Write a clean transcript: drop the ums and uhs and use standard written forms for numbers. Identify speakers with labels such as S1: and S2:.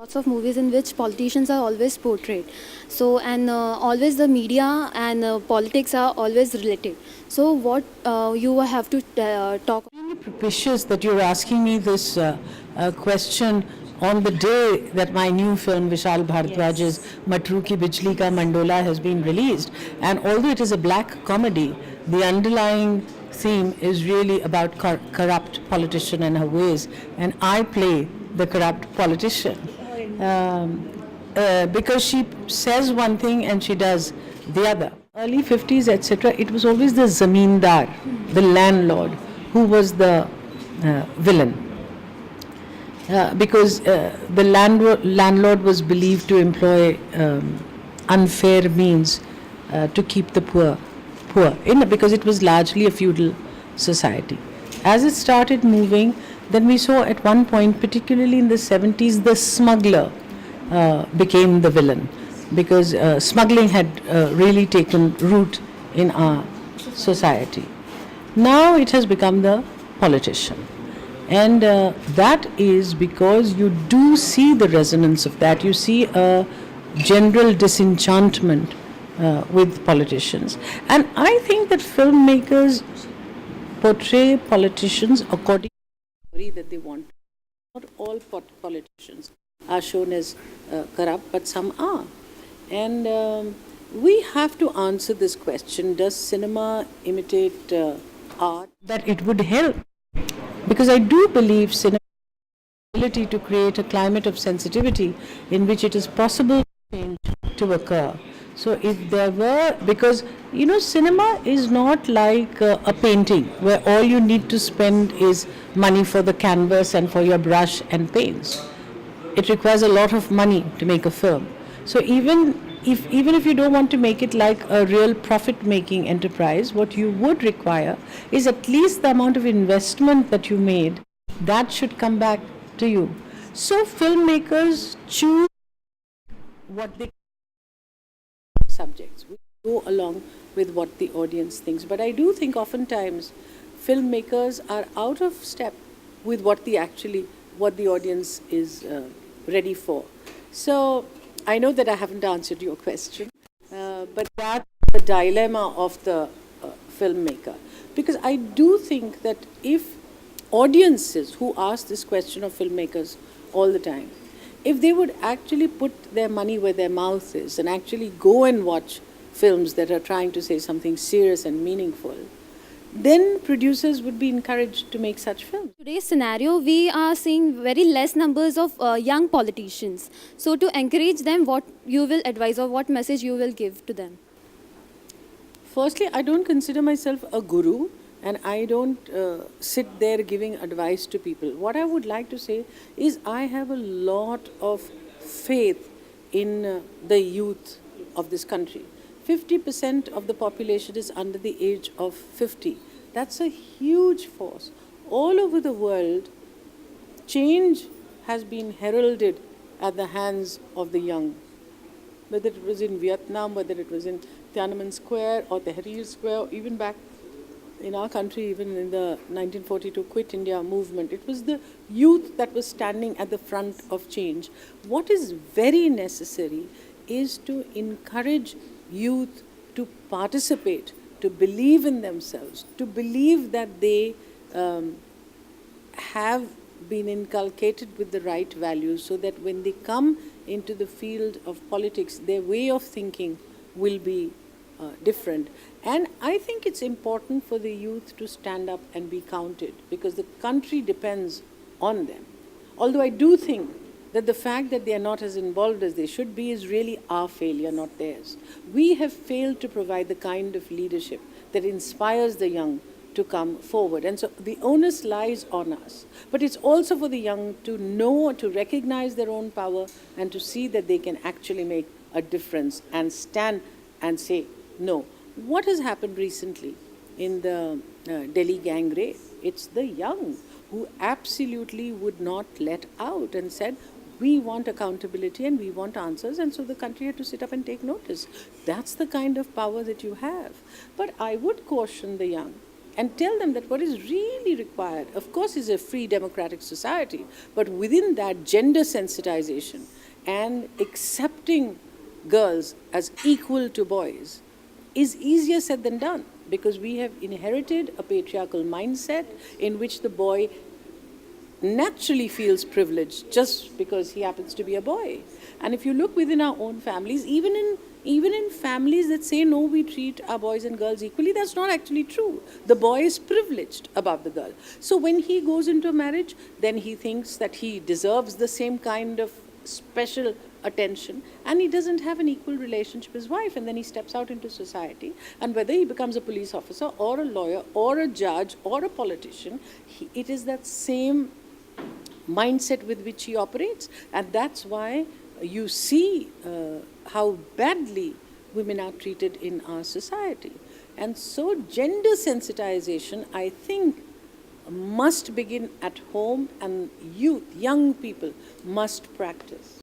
S1: Lots of movies in which politicians are always portrayed. So, and always the media and politics are always related. So, what you have to talk.
S2: Really propitious that you're asking me this question on the day that my new film Vishal Bhardwaj's Matru Ki Bijli Ka Mandola has been released. And although it is a black comedy, the underlying theme is really about corrupt politician and her ways. And I play the corrupt politician. Because she says one thing and she does the other. Early 50s, etc., it was always the zamindar, the landlord, who was the villain. Because the landlord was believed to employ unfair means to keep the poor, because it was largely a feudal society. As it started moving, then we saw at one point, particularly in the 70s, the smuggler became the villain, because smuggling had really taken root in our society. Now it has become the politician. And that is because you do see the resonance of that. You see a general disenchantment with politicians. And I think that filmmakers portray politicians according to the story that they want. Not all politicians are shown as corrupt, but some are. And we have to answer this question: does cinema imitate art? That it would help. Because I do believe cinema's ability to create a climate of sensitivity in which it is possible for change to occur. So if there were, because cinema is not like a painting where all you need to spend is money for the canvas and for your brush and paints. It requires a lot of money to make a film. So even if you don't want to make it like a real profit-making enterprise, what you would require is at least the amount of investment that you made. That should come back to you. So filmmakers choose what they subjects. We go along with what the audience thinks. But I do think oftentimes filmmakers are out of step with what the audience is ready for. So I know that I haven't answered your question, but that's the dilemma of the filmmaker. Because I do think that if audiences who ask this question of filmmakers all the time, if they would actually put their money where their mouth is and actually go and watch films that are trying to say something serious and meaningful, then producers would be encouraged to make such films.
S1: Today's scenario, we are seeing very less numbers of young politicians. So, to encourage them, what you will advise or what message you will give to them?
S2: Firstly, I don't consider myself a guru, and I don't sit there giving advice to people. What I would like to say is I have a lot of faith in the youth of this country. 50% of the population is under the age of 50. That's a huge force. All over the world, change has been heralded at the hands of the young. Whether it was in Vietnam, whether it was in Tiananmen Square or Tahrir Square, or even back in our country, even in the 1942 Quit India movement, it was the youth that was standing at the front of change. What is very necessary is to encourage youth to participate, to believe in themselves, to believe that they have been inculcated with the right values, so that when they come into the field of politics, their way of thinking will be different. And I think it's important for the youth to stand up and be counted, because the country depends on them. Although I do think that the fact that they are not as involved as they should be is really our failure, not theirs. We have failed to provide the kind of leadership that inspires the young to come forward. And so the onus lies on us. But it's also for the young to know, to recognize their own power and to see that they can actually make a difference and stand and say no. What has happened recently in the Delhi gang raid? It's the young who absolutely would not let out and said, we want accountability and we want answers, and so the country had to sit up and take notice. That's the kind of power that you have. But I would caution the young and tell them that what is really required, of course, is a free democratic society, but within that, gender sensitization and accepting girls as equal to boys is easier said than done, because we have inherited a patriarchal mindset in which the boy naturally feels privileged just because he happens to be a boy. And if you look within our own families, even in families that say no, we treat our boys and girls equally, that's not actually true. The boy is privileged above the girl. So when he goes into a marriage, then he thinks that he deserves the same kind of special attention, and he doesn't have an equal relationship with his wife, and then he steps out into society, and whether he becomes a police officer or a lawyer or a judge or a politician, it is that same mindset with which he operates. And that's why you see how badly women are treated in our society. And so gender sensitization, I think, must begin at home, and youth, young people, must practice.